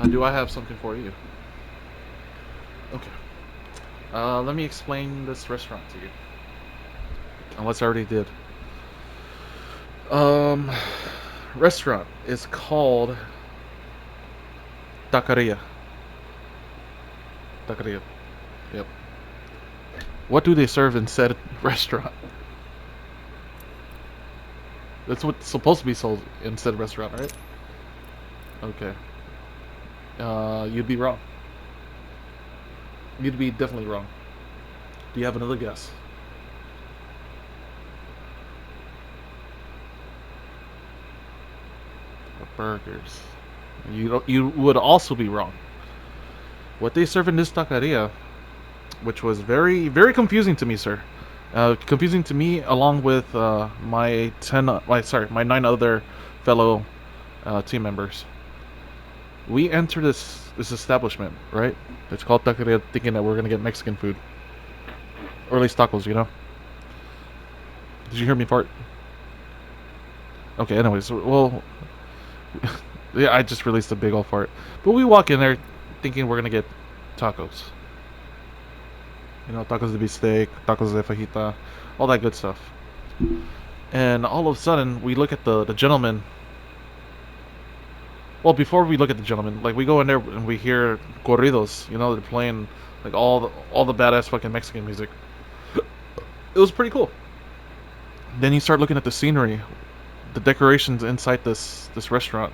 Do I have something for you? Okay. Let me explain this restaurant to you. Unless I already did. Um, restaurant is called Taqueria. Taqueria. Yep. What do they serve in said restaurant? That's what's supposed to be sold in said restaurant, right? Okay. You'd be wrong. You'd be definitely wrong. Do you have another guess? Burgers. You would also be wrong. What they serve in this taqueria, which was very confusing to me, sir. Confusing to me, along with my 9 other fellow team members. We enter this establishment, right? It's called taqueria, thinking that we're gonna get Mexican food, or at least tacos. Did you hear me fart? Okay. Anyways, well, yeah, I just released a big old fart. But we walk in there, thinking we're gonna get tacos. Tacos de bistec, tacos de fajita, all that good stuff. And all of a sudden, we look at the gentleman. Well, before we look at the gentleman, like we go in there and we hear corridos. They're playing like all the badass fucking Mexican music. It was pretty cool. Then you start looking at the scenery, the decorations inside this restaurant.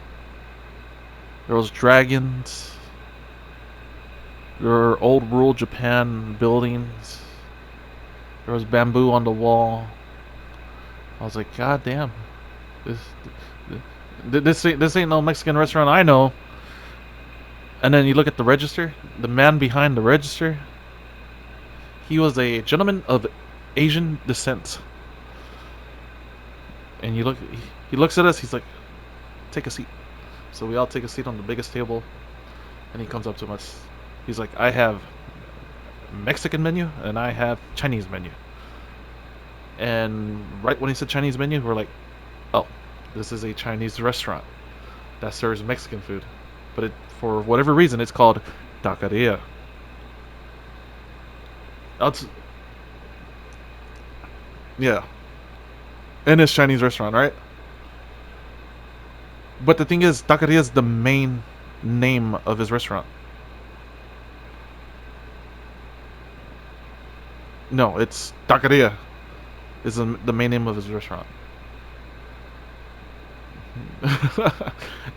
There was dragons. There were old rural Japan buildings. There was bamboo on the wall. I was like, God damn, this this ain't no Mexican restaurant I know. And then you look at the register. The man behind the register, he was a gentleman of Asian descent. And he looks at us. He's like, "Take a seat." So we all take a seat on the biggest table. And he comes up to us. He's like, "I have Mexican menu and I have Chinese menu." And right when he said Chinese menu, we're like, "Oh, this is a Chinese restaurant that serves Mexican food." But for whatever reason, it's called taqueria. It's, yeah, and it's Chinese restaurant, right? But the thing is, taqueria is the main name of his restaurant. No, it's taqueria is the main name of his restaurant.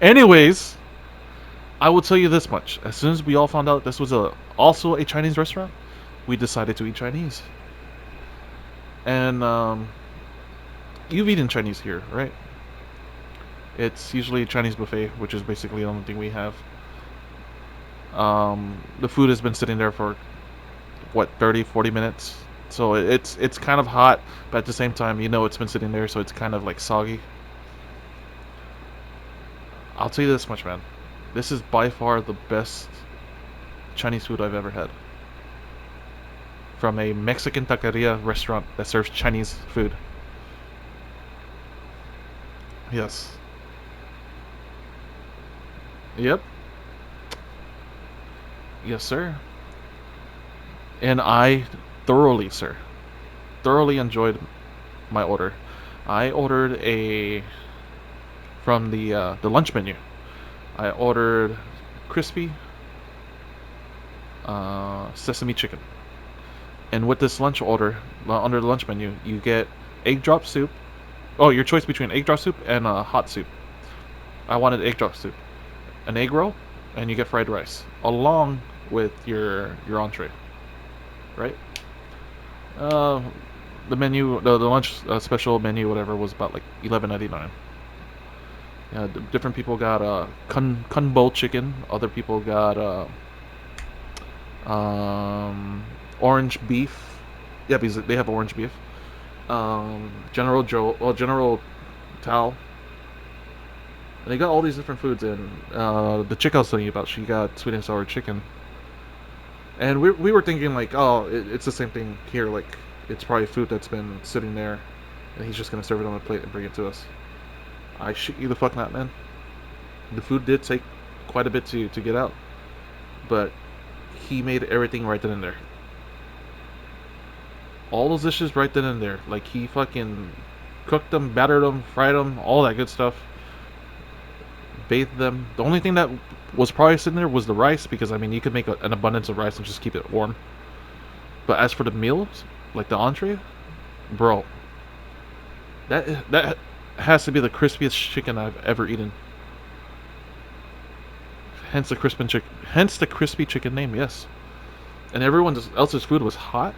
Anyways, I will tell you this much: as soon as we all found out this was also a Chinese restaurant, we decided to eat Chinese. And you've eaten Chinese here, right? It's usually a Chinese buffet, which is basically the only thing we have. The food has been sitting there for what 30, 40 minutes, so it's kind of hot, but at the same time, it's been sitting there, so it's kind of like soggy. I'll tell you this much, man. This is by far the best Chinese food I've ever had from a Mexican taqueria restaurant that serves Chinese food. Yes. Yep. Yes, sir. And I thoroughly, sir, thoroughly enjoyed my order. I ordered a from the lunch menu. I ordered crispy sesame chicken. And with this lunch order, under the lunch menu, you get egg drop soup. Oh, your choice between egg drop soup and hot soup. I wanted egg drop soup, an egg roll, and you get fried rice along with your entree, right? Uh, the menu, the lunch special menu, whatever, was about like 11.99. Yeah, different people got kun bowl chicken. Other people got orange beef. Yeah, because they have orange beef. General Tao. And they got all these different foods. And the chick I was telling you about, she got sweet and sour chicken. And we were thinking like, oh, it's the same thing here. Like, it's probably food that's been sitting there, and he's just gonna serve it on a plate and bring it to us. I shit you the fuck not, man. The food did take quite a bit to get out, but he made everything right then and there. All those dishes right then and there. Like he fucking cooked them, battered them, fried them, all that good stuff. Bathed them. The only thing that was probably sitting there was the rice because I mean you could make an abundance of rice and just keep it warm. But as for the meals, like the entree, bro, that has to be the crispiest chicken I've ever eaten. Hence the crispin chicken. Hence the crispy chicken name. Yes. And everyone else's food was hot.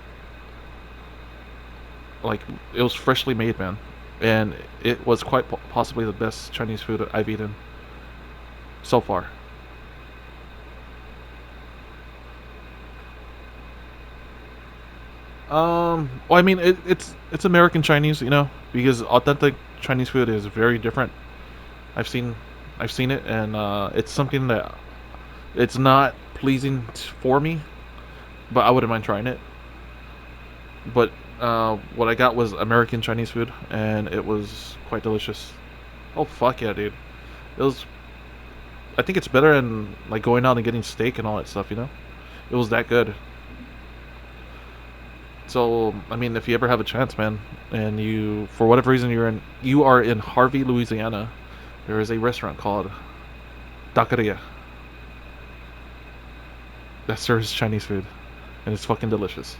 Like it was freshly made, man, and it was quite possibly the best Chinese food I've eaten so far. Well, I mean, it's American Chinese, you know, because authentic Chinese food is very different. I've seen, I've seen it, and it's something that it's not pleasing for me, but I wouldn't mind trying it. But what I got was American Chinese food, and it was quite delicious. Oh fuck yeah, dude! It was. I think it's better than like going out and getting steak and all that stuff. You know, it was that good. So I mean, if you ever have a chance, man, and you for whatever reason you are in Harvey, Louisiana, there is a restaurant called Taqueria that serves Chinese food, and it's fucking delicious.